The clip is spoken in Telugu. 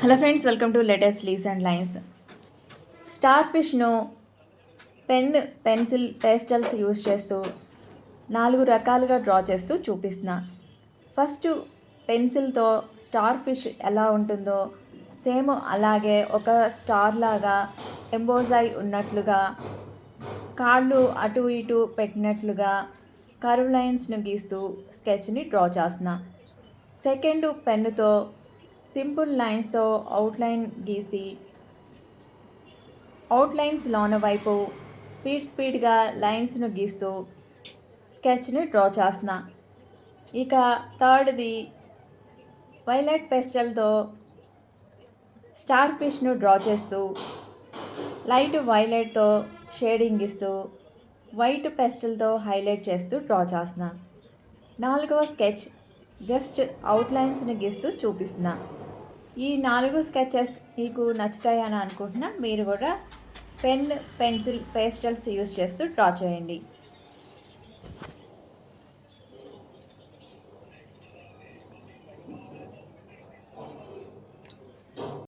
Hello friends, welcome to latest leaves and lines. Star ఫిష్ను పెన్సిల్ పేస్టల్స్ యూజ్ చేస్తూ 4 రకాలుగా డ్రా చేస్తూ చూపిస్తున్నా. ఫస్ట్ పెన్సిల్తో స్టార్ ఫిష్ ఎలా ఉంటుందో సేమ్ అలాగే ఒక స్టార్ లాగా ఎంబోజ్ అయి ఉన్నట్లుగా, కాళ్ళు అటు ఇటు పెట్టినట్లుగా కర్వ్ లైన్స్ను గీస్తూ స్కెచ్ని డ్రా చేస్తున్నా. సెకండ్ పెన్నుతో సింపుల్ లైన్స్తో అవుట్లైన్ గీసి అవుట్లైన్స్ లోన వైపు స్పీడ్గా లైన్స్ను గీస్తూ స్కెచ్ని డ్రా చేస్తున్నా. ఇక థర్డ్ది వైలెట్ పెస్టల్తో స్టార్ ఫిష్ను డ్రా చేస్తూ లైట్ వైలెట్తో షేడింగ్ ఇస్తూ వైట్ పెస్టల్తో హైలైట్ చేస్తూ డ్రా చేస్తున్నా. 4వ స్కెచ్ జస్ట్ అవుట్లైన్స్ని గీస్తూ చూపిస్తున్నా. ఈ 4 స్కెచెస్ మీకు నచ్చుతాయని అనుకుంటున్నా. మీరు కూడా పెన్సిల్ పేస్టల్స్ యూస్ చేస్తూ డ్రా చేయండి.